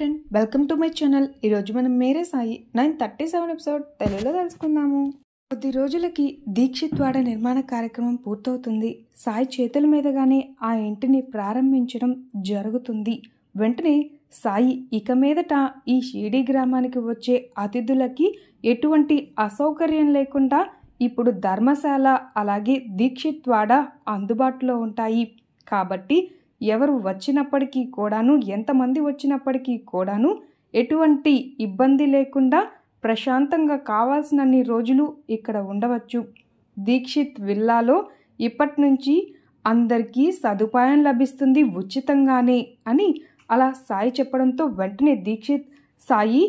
Friend, welcome to my channel. ఈరోజు మనం మేరే Sai 937 episode తెలుగులో తెలుసుకుందాము. కొద్ది రోజులకి దీక్షిత్ వాడ నిర్మాణ కార్యక్రమం పూర్తవుతుంది. సాయి చేతుల మీదుగానే ఆ ఇంటిని ప్రారంభించడం జరుగుతుంది. వెంటనే సాయి ఇక మీదట ఈ షిరిడి గ్రామానికి వచ్చే అతిథులకి ఎటువంటి అసౌకర్యం లేకుండా ఇప్పుడు ధర్మశాల అలాగే దీక్షిత్ వాడ అందుబాటులో ఉంటాయి. కాబట్టి ఎవరు వచ్చినప్పటికీ కూడాను, ఎంతమంది వచ్చినప్పటికీ కూడాను ఎటువంటి ఇబ్బంది లేకుండా ప్రశాంతంగా కావాల్సినన్ని రోజులు ఇక్కడ ఉండవచ్చు. దీక్షిత్ విల్లాలో ఇప్పటి నుంచి అందరికీ సదుపాయం లభిస్తుంది ఉచితంగానే అని అలా సాయి చెప్పడంతో వెంటనే దీక్షిత్, సాయి,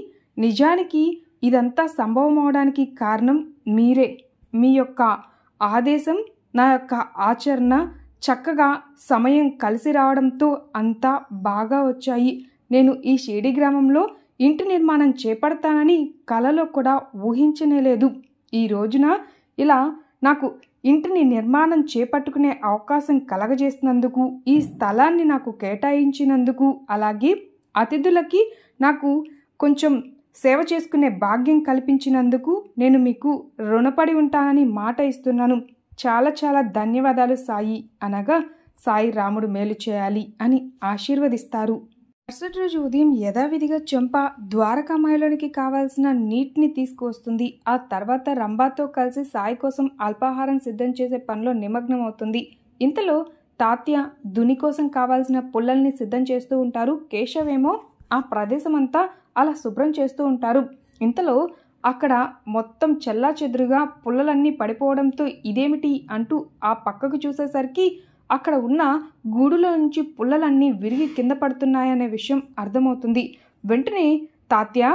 నిజానికి ఇదంతా సంభవం అవడానికి కారణం మీరే. మీ యొక్క ఆదేశం, నా యొక్క ఆచరణ చక్కగా సమయం కలిసి రావడంతో అంతా బాగా వచ్చాయి. నేను ఈ షిరిడి గ్రామంలో ఇంటి నిర్మాణం చేపడతానని కలలో కూడా ఊహించనేలేదు. ఈ రోజున ఇలా నాకు ఇంటిని నిర్మాణం చేపట్టుకునే అవకాశం కలగజేసినందుకు, ఈ స్థలాన్ని నాకు కేటాయించినందుకు, అలాగే అతిథులకి నాకు కొంచెం సేవ చేసుకునే భాగ్యం కల్పించినందుకు నేను మీకు రుణపడి ఉంటానని మాట ఇస్తున్నాను. చాలా చాలా ధన్యవాదాలు సాయి అనగా సాయి రాముడు మేలు చేయాలి అని ఆశీర్వదిస్తారు. మరుసటి రోజు ఉదయం యథావిధిగా చంప ద్వారకామాయలోనికి కావాల్సిన నీటిని తీసుకువస్తుంది. ఆ తర్వాత రంభాతో కలిసి సాయి కోసం అల్పాహారం సిద్ధం చేసే పనిలో నిమగ్నం అవుతుంది. ఇంతలో తాత్య దుని కోసం కావాల్సిన పుల్లల్ని సిద్ధం చేస్తూ ఉంటారు. కేశవేమో ఆ ప్రదేశం అంతా అలా శుభ్రం చేస్తూ ఉంటారు. ఇంతలో అక్కడ మొత్తం చెల్లా చెదురుగా పుల్లలన్నీ పడిపోవడంతో ఇదేమిటి అంటూ ఆ పక్కకు చూసేసరికి అక్కడ ఉన్న గూడులో నుంచి పుల్లలన్నీ విరిగి కింద పడుతున్నాయనే విషయం అర్థమవుతుంది. వెంటనే తాత్య,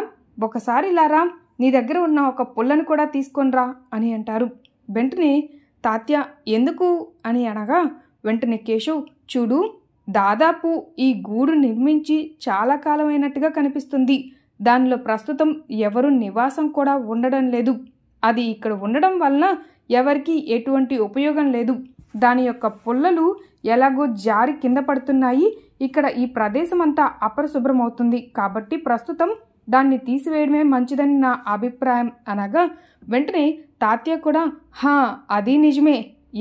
ఒకసారి లారా, నీ దగ్గర ఉన్న ఒక పుల్లను కూడా తీసుకొనిరా అని అంటారు. వెంటనే తాత్య ఎందుకు అని అనగా వెంటనే కేశవ్, చూడు, దాదాపు ఈ గూడు నిర్మించి చాలా కాలమైనట్టుగా కనిపిస్తుంది. దానిలో ప్రస్తుతం ఎవరు నివాసం కూడా ఉండడం లేదు. అది ఇక్కడ ఉండడం వలన ఎవరికి ఎటువంటి ఉపయోగం లేదు. దాని యొక్క పుల్లలు ఎలాగో జారి కింద పడుతున్నాయి. ఇక్కడ ఈ ప్రదేశం అంతా అపరిశుభ్రం అవుతుంది. కాబట్టి ప్రస్తుతం దాన్ని తీసివేయడమే మంచిదని నా అభిప్రాయం అనగా వెంటనే తాత్య కూడా, అది నిజమే,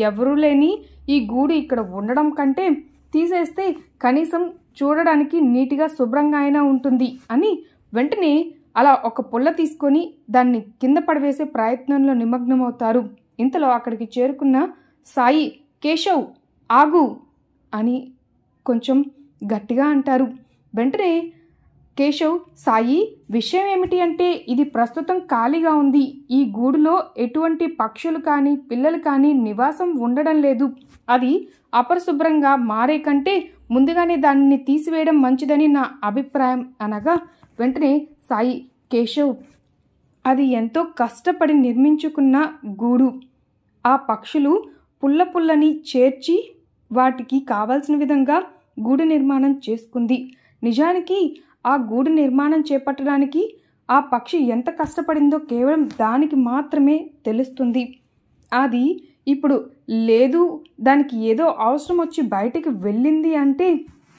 ఎవరూ లేని ఈ గూడు ఇక్కడ ఉండడం కంటే తీసేస్తే కనీసం చూడడానికి నీటిగా శుభ్రంగా అయినా ఉంటుంది అని వెంటనే అలా ఒక పుల్ల తీసుకొని దాన్ని కింద పడవేసే ప్రయత్నంలో నిమగ్నమవుతారు. ఇంతలో అక్కడికి చేరుకున్న సాయి, కేశవ్ ఆగు అని కొంచెం గట్టిగా అంటారు. వెంటనే కేశవ్, సాయి, విషయం ఏమిటి అంటే ఇది ప్రస్తుతం ఖాళీగా ఉంది. ఈ గూడులో ఎటువంటి పక్షులు కానీ పిల్లలు కానీ నివాసం ఉండడం లేదు. అది అపరిశుభ్రంగా మారే కంటే ముందుగానే దానిని తీసివేయడం మంచిదని నా అభిప్రాయం అనగా వెంటనే సాయి, కేశవ్, అది ఎంతో కష్టపడి నిర్మించుకున్న గూడు. ఆ పక్షులు పుల్లని చేర్చి వాటికి కావాల్సిన విధంగా గూడు నిర్మాణం చేసుకుంది. నిజానికి ఆ గూడు నిర్మాణం చేపట్టడానికి ఆ పక్షి ఎంత కష్టపడిందో కేవలం దానికి మాత్రమే తెలుస్తుంది. అది ఇప్పుడు లేదు, దానికి ఏదో అవసరం వచ్చి బయటికి వెళ్ళింది అంటే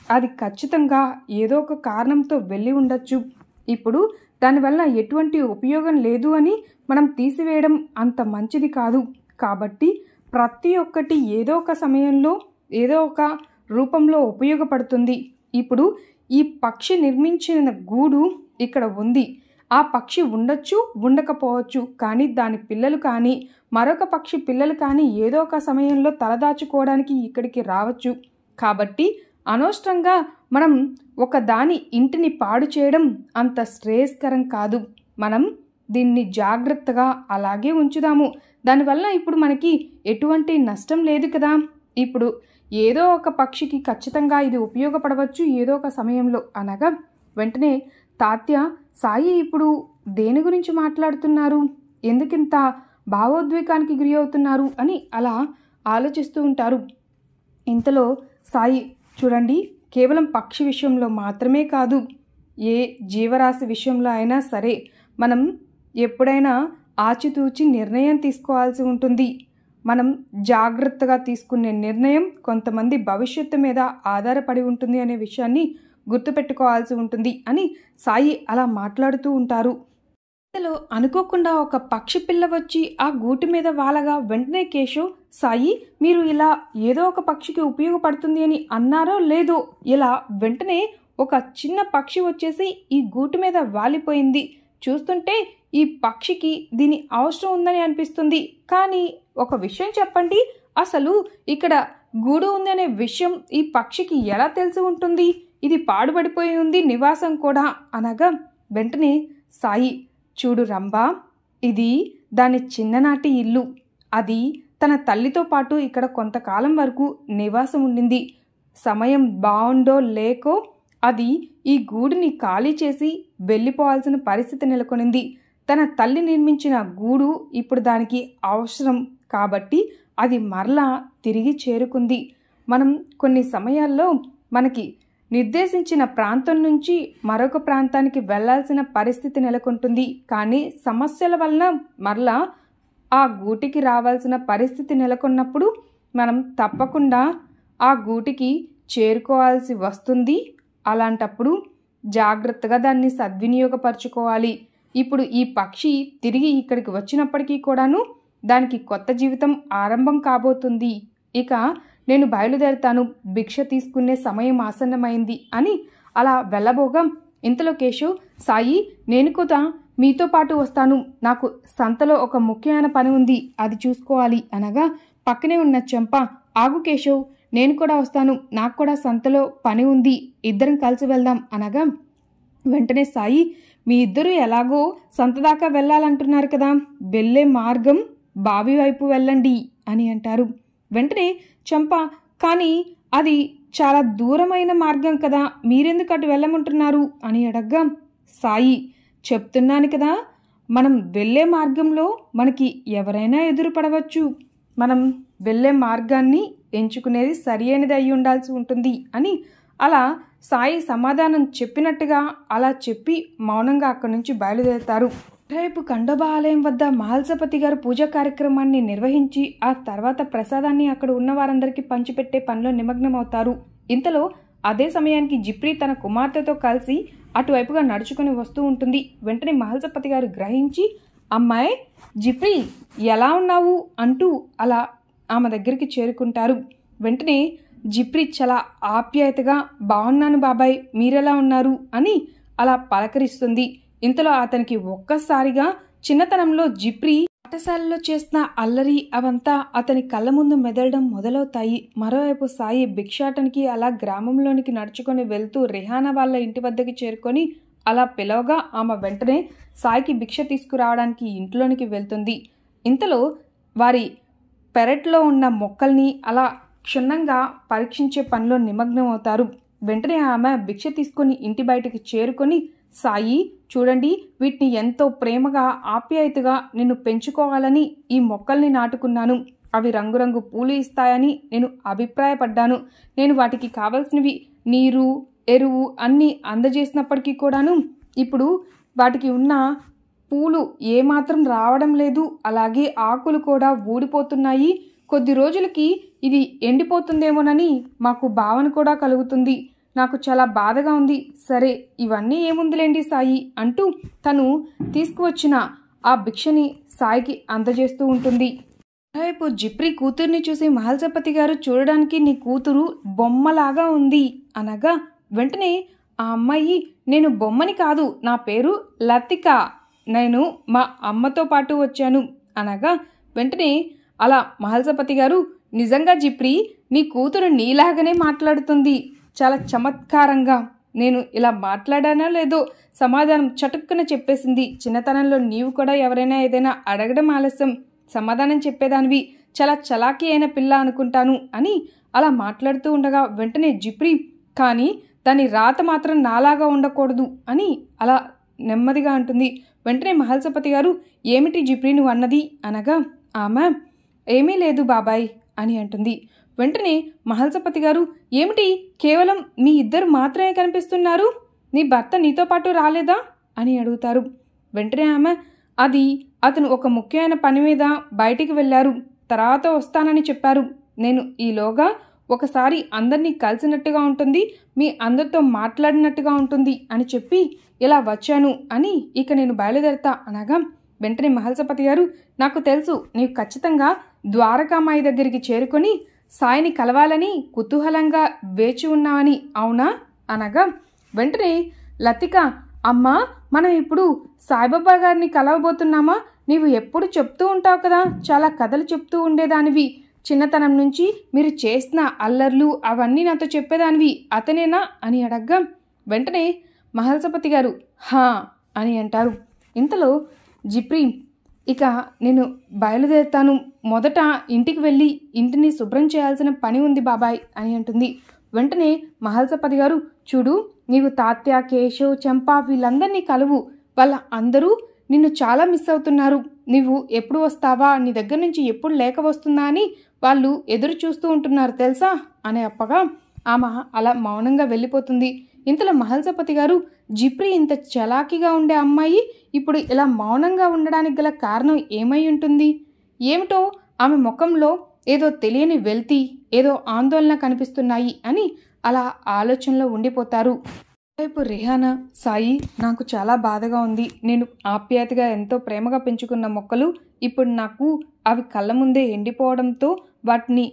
అది ఖచ్చితంగా ఏదో ఒక కారణంతో వెళ్ళి ఉండొచ్చు. ఇప్పుడు దానివల్ల ఎటువంటి ఉపయోగం లేదు అని మనం తీసివేయడం అంత మంచిది కాదు. కాబట్టి ప్రతి ఒక్కటి ఏదో ఒక సమయంలో ఏదో ఒక రూపంలో ఉపయోగపడుతుంది. ఇప్పుడు ఈ పక్షి నిర్మించిన గూడు ఇక్కడ ఉంది. ఆ పక్షి ఉండొచ్చు, ఉండకపోవచ్చు, కానీ దాని పిల్లలు కానీ మరొక పక్షి పిల్లలు కానీ ఏదో ఒక సమయంలో తలదాచుకోవడానికి ఇక్కడికి రావచ్చు. కాబట్టి అనవసరంగా మనం ఒక దాని ఇంటిని పాడు చేయడం అంత శ్రేయస్కరం కాదు. మనం దీన్ని జాగ్రత్తగా అలాగే ఉంచుదాము. దానివల్ల ఇప్పుడు మనకి ఎటువంటి నష్టం లేదు కదా. ఇప్పుడు ఏదో ఒక పక్షికి ఖచ్చితంగా ఇది ఉపయోగపడవచ్చు ఏదో ఒక సమయంలో అనగా వెంటనే తాత్య, సాయి ఇప్పుడు దేని గురించి మాట్లాడుతున్నారు, ఎందుకింత భావోద్వేగానికి గురి అవుతున్నారు అని అలా ఆలోచిస్తూ ఉంటారు. ఇంతలో సాయి, చూడండి, కేవలం పక్షి విషయంలో మాత్రమే కాదు, ఏ జీవరాశి విషయంలో అయినా సరే మనం ఎప్పుడైనా ఆచితూచి నిర్ణయం తీసుకోవాల్సి ఉంటుంది. మనం జాగ్రత్తగా తీసుకునే నిర్ణయం కొంతమంది భవిష్యత్తు మీద ఆధారపడి ఉంటుంది అనే విషయాన్ని గుర్తుపెట్టుకోవాల్సి ఉంటుంది అని సాయి అలా మాట్లాడుతూ ఉంటారు. ఇంతలో అనుకోకుండా ఒక పక్షి పిల్ల వచ్చి ఆ గూటి మీద వాలగా వెంటనే కేశవ్, సాయి మీరు ఇలా ఏదో ఒక పక్షికి ఉపయోగపడుతుంది అని అన్నారో లేదో, ఇలా వెంటనే ఒక చిన్న పక్షి వచ్చేసి ఈ గూటి మీద వాలిపోయింది. చూస్తుంటే ఈ పక్షికి దీని అవసరం ఉందని అనిపిస్తుంది. కానీ ఒక విషయం చెప్పండి, అసలు ఇక్కడ గూడు ఉంది అనే విషయం ఈ పక్షికి ఎలా తెలిసి ఉంటుంది? ఇది పాడుపడిపోయి ఉంది నివాసం కూడా అనగా వెంటనే సాయి, చూడు రంభా, ఇది దాని చిన్ననాటి ఇల్లు. అది తన తల్లితో పాటు ఇక్కడ కొంతకాలం వరకు నివాసం ఉండింది. సమయం బాగుండో లేకో అది ఈ గూడుని ఖాళీ చేసి వెళ్ళిపోవాల్సిన పరిస్థితి నెలకొనింది. తన తల్లి నిర్మించిన గూడు ఇప్పుడు దానికి అవసరం కాబట్టి అది మరలా తిరిగి చేరుకుంది. మనం కొన్ని సమయాల్లో మనకి నిర్దేశించిన ప్రాంతం నుంచి మరొక ప్రాంతానికి వెళ్లాల్సిన పరిస్థితి నెలకొంటుంది. కానీ సమస్యల వలన మరలా ఆ గూటికి రావాల్సిన పరిస్థితి నెలకొన్నప్పుడు మనం తప్పకుండా ఆ గూటికి చేరుకోవాల్సి వస్తుంది. అలాంటప్పుడు జాగ్రత్తగా దాన్ని సద్వినియోగపరచుకోవాలి. ఇప్పుడు ఈ పక్షి తిరిగి ఇక్కడికి వచ్చినప్పటికీ కూడాను దానికి కొత్త జీవితం ఆరంభం కాబోతుంది. ఇక నేను బయలుదేరుతాను, భిక్ష తీసుకునే సమయం ఆసన్నమైంది అని అలా వెళ్ళబోగా ఇంతలో కేశవ్, సాయి నేను కూడా మీతో పాటు వస్తాను, నాకు సంతలో ఒక ముఖ్యమైన పని ఉంది, అది చూసుకోవాలి అనగా పక్కనే ఉన్న చెంప, ఆగు కేశవ్, నేను కూడా వస్తాను, నాకు కూడా సంతలో పని ఉంది, ఇద్దరం కలిసి వెళ్దాం అనగా వెంటనే సాయి, మీ ఇద్దరు ఎలాగో సంత దాకా వెళ్ళాలంటున్నారు కదా, వెళ్ళే మార్గం బావి వైపు వెళ్ళండి అని అంటారు. వెంటనే చంప, కానీ అది చాలా దూరమైన మార్గం కదా, మీరెందుకు అటు వెళ్ళమంటున్నారు అని అడగ్గా సాయి, చెప్తున్నాను కదా, మనం వెళ్ళే మార్గంలో మనకి ఎవరైనా ఎదురుపడవచ్చు, మనం వెళ్ళే మార్గాన్ని ఎంచుకునేది సరి అయినది అయి ఉండాల్సి ఉంటుంది అని అలా సాయి సమాధానం చెప్పినట్టుగా అలా చెప్పి మౌనంగా అక్కడి నుంచి బయలుదేరుతారు. రేపు ఖండోబా ఆలయం వద్ద మహల్సపతి గారు పూజా కార్యక్రమాన్ని నిర్వహించి ఆ తర్వాత ప్రసాదాన్ని అక్కడ ఉన్న వారందరికీ పంచిపెట్టే పనిలో నిమగ్నమవుతారు. ఇంతలో అదే సమయానికి జిప్రీ తన కుమార్తెతో కలిసి అటువైపుగా నడుచుకుని వస్తూ ఉంటుంది. వెంటనే మహల్సపతి గారు గ్రహించి, అమ్మాయి జిప్రీ ఎలా ఉన్నావు అంటూ అలా ఆమె దగ్గరికి చేరుకుంటారు. వెంటనే జిప్రీ చాలా ఆప్యాయతగా, బాగున్నాను బాబాయ్, మీరెలా ఉన్నారు అని అలా పలకరిస్తుంది. ఇంతలో అతనికి ఒక్కసారిగా చిన్నతనంలో జిప్రీ పాఠశాలలో చేసిన అల్లరి అవంతా అతని కళ్ళ ముందు మెదలడం మొదలవుతాయి. మరోవైపు సాయి భిక్షాటనికి అలా గ్రామంలోనికి నడుచుకొని వెళ్తూ రెహానా వాళ్ళ ఇంటి వద్దకి చేరుకొని అలా పిలవగా ఆమె వెంటనే సాయికి భిక్ష తీసుకురావడానికి ఇంట్లోనికి వెళ్తుంది. ఇంతలో వారి పెరట్లో ఉన్న మొక్కల్ని అలా క్షుణ్ణంగా పరీక్షించే పనిలో నిమగ్నం అవుతారు. వెంటనే ఆమె భిక్ష తీసుకొని ఇంటి బయటకు చేరుకొని, సాయి చూడండి, వీటిని ఎంతో ప్రేమగా ఆప్యాయతగా నిన్ను పెంచుకోవాలని ఈ మొక్కల్ని నాటుకున్నాను, అవి రంగురంగు పూలు ఇస్తాయని నేను అభిప్రాయపడ్డాను, నేను వాటికి కావలసినవి నీరు ఎరువు అన్నీ అందజేసినప్పటికీ కూడాను ఇప్పుడు వాటికి ఉన్న పూలు ఏమాత్రం రావడం లేదు, అలాగే ఆకులు కూడా ఊడిపోతున్నాయి, కొద్ది రోజులకి ఇది ఎండిపోతుందేమోనని మాకు భావన కూడా కలుగుతుంది, నాకు చాలా బాధగా ఉంది, సరే ఇవన్నీ ఏముందిలేండి సాయి అంటూ తను తీసుకువచ్చిన ఆ భిక్షని సాయికి అందజేస్తూ ఉంటుంది. రేపు జిప్రీ కూతుర్ని చూసి మహల్సపతి గారు, చూడడానికి నీ కూతురు బొమ్మలాగా ఉంది అనగా వెంటనే ఆ అమ్మాయి, నేను బొమ్మని కాదు, నా పేరు లతిక, నేను మా అమ్మతో పాటు వచ్చాను అనగా వెంటనే అలా మహల్సపతి గారు, నిజంగా జిప్రీ నీ కూతురు నీలాగానే మాట్లాడుతుంది, చాలా చమత్కారంగా, నేను ఇలా మాట్లాడానో లేదో సమాధానం చటుక్కున చెప్పేసింది, చిన్నతనంలో నీవు కూడా ఎవరైనా ఏదైనా అడగడం ఆలస్యం సమాధానం చెప్పేదానివి, చాలా చలాకీ అయిన పిల్ల అనుకుంటాను అని అలా మాట్లాడుతూ ఉండగా వెంటనే జిప్రీ, కానీ దాని రాత మాత్రం నాలాగా ఉండకూడదు అని అలా నెమ్మదిగా అంటుంది. వెంటనే మహల్సపతి గారు, ఏమిటి జిప్రీ నువ్వు అన్నది అనగా ఆమె, ఏమీ లేదు బాబాయ్ అని అంటుంది. వెంటనే మహల్సపతి గారు, ఏమిటి కేవలం మీ ఇద్దరు మాత్రమే కనిపిస్తున్నారు, నీ భర్త నీతో పాటు రాలేదా అని అడుగుతారు. వెంటనే ఆమె, అది అతను ఒక ముఖ్యమైన పని మీద బయటికి వెళ్ళారు, తర్వాత వస్తానని చెప్పారు, నేను ఈలోగా ఒకసారి అందరినీ కలిసినట్టుగా ఉంటుంది, మీ అందరితో మాట్లాడినట్టుగా ఉంటుంది అని చెప్పి ఇలా వచ్చాను అని ఇక నేను బయలుదేరతా అనగా వెంటనే మహల్సపతి గారు, నాకు తెలుసు నీవు ఖచ్చితంగా ద్వారకామాయి దగ్గరికి చేరుకొని సాయిని కలవాలని కుతూహలంగా వేచి ఉన్నావని, అవునా అనగా వెంటనే లతిక, అమ్మా మనం ఇప్పుడు సాయిబాబా గారిని కలవబోతున్నామా? నీవు ఎప్పుడు చెప్తూ ఉంటావు కదా, చాలా కథలు చెప్తూ ఉండేదానివి, చిన్నతనం నుంచి మీరు చేసిన అల్లర్లు అవన్నీ నాతో చెప్పేదానివి, అతనేనా అని అడగ్గా వెంటనే మహల్సపతి గారు హా అని అంటారు. ఇంతలో జిప్రీ, ఇక నేను బయలుదేరుతాను, మొదట ఇంటికి వెళ్ళి ఇంటిని శుభ్రం చేయాల్సిన పని ఉంది బాబాయ్ అని అంటుంది. వెంటనే మహల్సపతి గారు, చూడు నీవు తాత్య, కేశవ్, చంపా వీళ్ళందరినీ కలువు, వాళ్ళ అందరూ నిన్ను చాలా మిస్ అవుతున్నారు, నీవు ఎప్పుడు వస్తావా, నీ దగ్గర నుంచి ఎప్పుడు లేఖ వస్తుందా అని వాళ్ళు ఎదురు చూస్తూ ఉంటున్నారు తెలుసా అని అప్పగా ఆమె అలా మౌనంగా వెళ్ళిపోతుంది. ఇంతలో మహల్సపతి గారు, జిప్రీ ఇంత చలాకీగా ఉండే అమ్మాయి ఇప్పుడు ఇలా మౌనంగా ఉండడానికి గల కారణం ఏమై ఉంటుంది? ఏమిటో ఆమె ముఖంలో ఏదో తెలియని వెల్తి, ఏదో ఆందోళన కనిపిస్తున్నాయి అని అలా ఆలోచనలో ఉండిపోతారు. రేపు రిహానా, సాయి నాకు చాలా బాధగా ఉంది, నేను ఆప్యాయతగా ఎంతో ప్రేమగా పెంచుకున్న మొక్కలు ఇప్పుడు నాకు అవి కళ్ళ ముందే ఎండిపోవడంతో వాటిని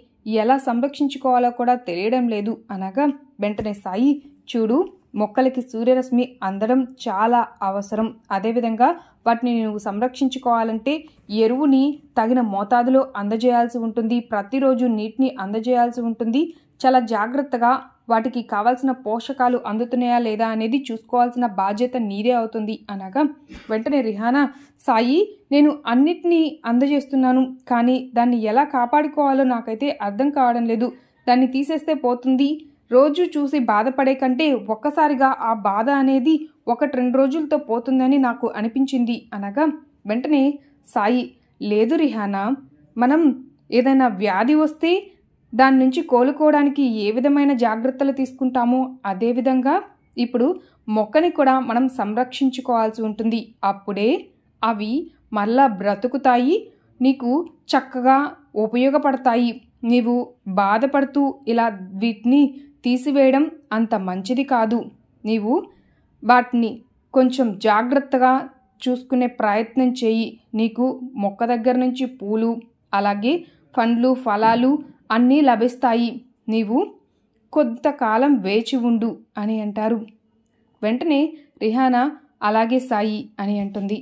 ఎలా సంరక్షించుకోవాలో కూడా తెలియడం లేదు అనగా వెంటనే సాయి, చూడు మొక్కలకి సూర్యరశ్మి అందడం చాలా అవసరం, అదేవిధంగా వాటిని నువ్వు సంరక్షించుకోవాలంటే ఎరువుని తగిన మోతాదులో అందజేయాల్సి ఉంటుంది, ప్రతిరోజు నీటిని అందజేయాల్సి ఉంటుంది, చాలా జాగ్రత్తగా వాటికి కావాల్సిన పోషకాలు అందుతున్నాయా లేదా అనేది చూసుకోవాల్సిన బాధ్యత నీదే అవుతుంది అనగా వెంటనే రిహానా, సాయి నేను అన్నిటినీ అందజేస్తున్నాను, కానీ దాన్ని ఎలా కాపాడుకోవాలో నాకైతే అర్థం కావడం లేదు, దాన్ని తీసేస్తే పోతుంది, రోజు చూసి బాధపడే కంటే ఒక్కసారిగా ఆ బాధ అనేది 1-2 రోజులతో పోతుందని నాకు అనిపించింది అనగా వెంటనే సాయి, లేదు రిహానా, మనం ఏదైనా వ్యాధి వస్తే దాని నుంచి కోలుకోవడానికి ఏ విధమైన జాగ్రత్తలు తీసుకుంటామో అదేవిధంగా ఇప్పుడు మొక్కని కూడా మనం సంరక్షించుకోవాల్సి ఉంటుంది, అప్పుడే అవి మళ్ళా బ్రతుకుతాయి, నీకు చక్కగా ఉపయోగపడతాయి, నీవు బాధపడుతూ ఇలా వీటిని తీసివేయడం అంత మంచిది కాదు, నీవు వాటిని కొంచెం జాగ్రత్తగా చూసుకునే ప్రయత్నం చేయి, నీకు మొక్క దగ్గర నుంచి పూలు అలాగే పండ్లు ఫలాలు అన్నీ లభిస్తాయి, నీవు కొంతకాలం వేచి ఉండు అని అంటారు. వెంటనే రిహానా అలాగే సాయి అని అంటుంది.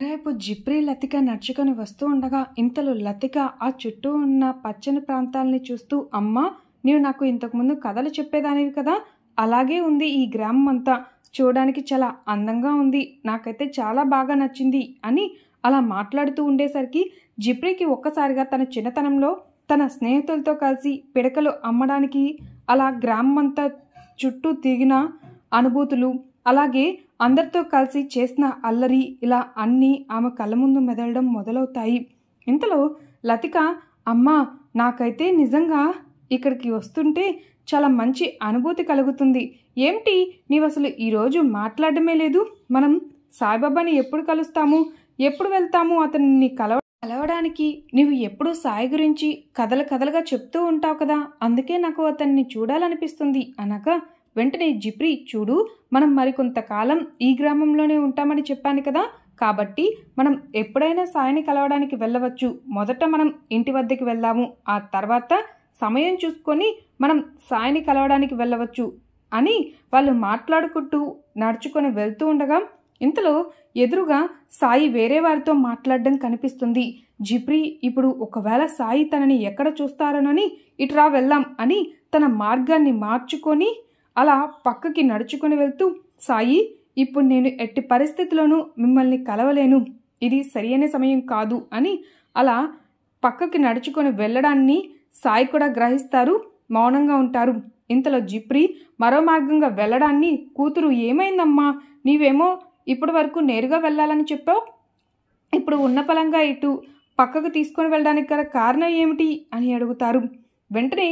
రేపు జిప్రీ లతిక నడుచుకొని వస్తూ ఉండగా ఇంతలో లతిక ఆ చుట్టూ ఉన్న పచ్చని ప్రాంతాలని చూస్తూ, అమ్మా నీవు నాకు ఇంతకుముందు కథలు చెప్పేదానివి కదా, అలాగే ఉంది ఈ గ్రామం అంతా, చూడడానికి చాలా అందంగా ఉంది, నాకైతే చాలా బాగా నచ్చింది అని అలా మాట్లాడుతూ ఉండేసరికి జిప్రీకి ఒక్కసారిగా తన చిన్నతనంలో తన స్నేహితులతో కలిసి పిడకలు అమ్మడానికి అలా గ్రామం అంతా చుట్టూ తిరిగిన అనుభూతులు, అలాగే అందరితో కలిసి చేసిన అల్లరి ఇలా అన్నీ ఆమె కళ్ళ ముందు మెదలడం మొదలవుతాయి. ఇంతలో లతిక, అమ్మా నాకైతే నిజంగా ఇక్కడికి వస్తుంటే చాలా మంచి అనుభూతి కలుగుతుంది, ఏమిటి నీవు అసలు ఈరోజు మాట్లాడమే లేదు, మనం సాయిబాబాని ఎప్పుడు కలుస్తాము, ఎప్పుడు వెళ్తాము అతన్ని కలవడానికి, నీవు ఎప్పుడూ సాయి గురించి కథలుగా చెప్తూ ఉంటావు కదా, అందుకే నాకు అతన్ని చూడాలనిపిస్తుంది అనగా వెంటనే జిప్రీ, చూడు మనం మరికొంతకాలం ఈ గ్రామంలోనే ఉంటామని చెప్పాను కదా, కాబట్టి మనం ఎప్పుడైనా సాయిని కలవడానికి వెళ్ళవచ్చు, మొదట మనం ఇంటి వద్దకి వెళ్దాము, ఆ తర్వాత సమయం చూసుకొని మనం సాయిని కలవడానికి వెళ్ళవచ్చు అని వాళ్ళు మాట్లాడుకుంటూ నడుచుకొని వెళ్తూ ఉండగా ఇంతలో ఎదురుగా సాయి వేరే వారితో మాట్లాడడం కనిపిస్తుంది. జిప్రీ ఇప్పుడు ఒకవేళ సాయి తనని ఎక్కడ చూస్తారోనని ఇటురా వెళ్దాం అని తన మార్గాన్ని మార్చుకొని అలా పక్కకి నడుచుకొని వెళ్తూ, సాయి ఇప్పుడు నేను ఎట్టి పరిస్థితుల్లోనూ మిమ్మల్ని కలవలేను, ఇది సరియైన సమయం కాదు అని అలా పక్కకి నడుచుకొని వెళ్ళడాన్ని సాయి కూడా గ్రహిస్తారు, మౌనంగా ఉంటారు. ఇంతలో జిప్రీ మరో మార్గంగా వెళ్ళడాన్ని కూతురు, ఏమైందమ్మా నీవేమో ఇప్పటి వరకు నేరుగా వెళ్ళాలని చెప్పావు, ఇప్పుడు ఉన్న పలంగా ఇటు పక్కకు తీసుకొని వెళ్ళడానికి గల కారణం ఏమిటి అని అడుగుతారు. వెంటనే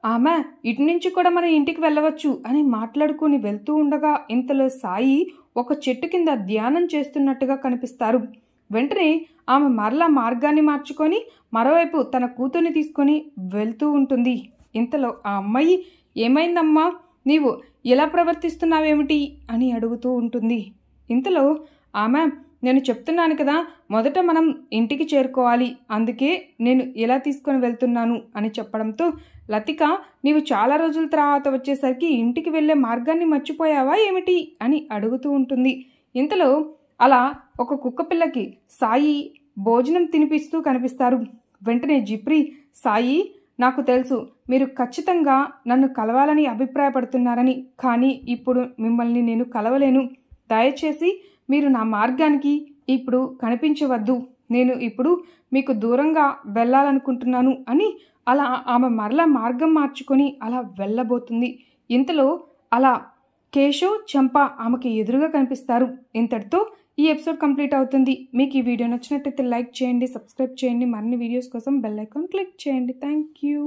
ఆమె ఇటు నుంచి కూడా మన ఇంటికి వెళ్ళవచ్చు అని మాట్లాడుకుని వెళ్తూ ఉండగా ఇంతలో సాయి ఒక చెట్టు కింద ధ్యానం చేస్తున్నట్టుగా కనిపిస్తారు. వెంటనే ఆమె మరలా మార్గాన్ని మార్చుకొని మరోవైపు తన కూతుర్ని తీసుకొని వెళ్తూ ఉంటుంది. ఇంతలో ఆ అమ్మాయి ఏమైందమ్మా, నీవు ఇలా ప్రవర్తిస్తున్నావేమిటి అని అడుగుతూ ఉంటుంది. ఇంతలో ఆమె నేను చెప్తున్నాను కదా, మొదట మనం ఇంటికి చేరుకోవాలి, అందుకే నేను ఇలా తీసుకొని వెళ్తున్నాను అని చెప్పడంతో లతిక నీవు చాలా రోజుల తర్వాత వచ్చేసరికి ఇంటికి వెళ్ళే మార్గాన్ని మర్చిపోయావా ఏమిటి అని అడుగుతూ ఉంటుంది. ఇంతలో అలా ఒక కుక్కపిల్లకి సాయి భోజనం తినిపిస్తూ కనిపిస్తారు. వెంటనే జిప్రీ సాయి నాకు తెలుసు మీరు ఖచ్చితంగా నన్ను కలవాలని అభిప్రాయపడుతున్నారని, కానీ ఇప్పుడు మిమ్మల్ని నేను కలవలేను. దయచేసి మీరు నా మార్గానికి ఇప్పుడు కనిపించవద్దు. నేను ఇప్పుడు మీకు దూరంగా వెళ్ళాలనుకుంటున్నాను అని అలా ఆమె మరలా మార్గం మార్చుకొని అలా వెళ్ళబోతుంది. ఇంతలో అలా కేశవ్ చంప ఆమెకి ఎదురుగా కనిపిస్తారు. ఇంతటితో ఈ ఎపిసోడ్ కంప్లీట్ అవుతుంది. మీకు ఈ వీడియో నచ్చినట్టయితే లైక్ చేయండి, సబ్స్క్రైబ్ చేయండి. మరిన్ని వీడియోస్ కోసం బెల్ ఐకాన్ క్లిక్ చేయండి. Thank you.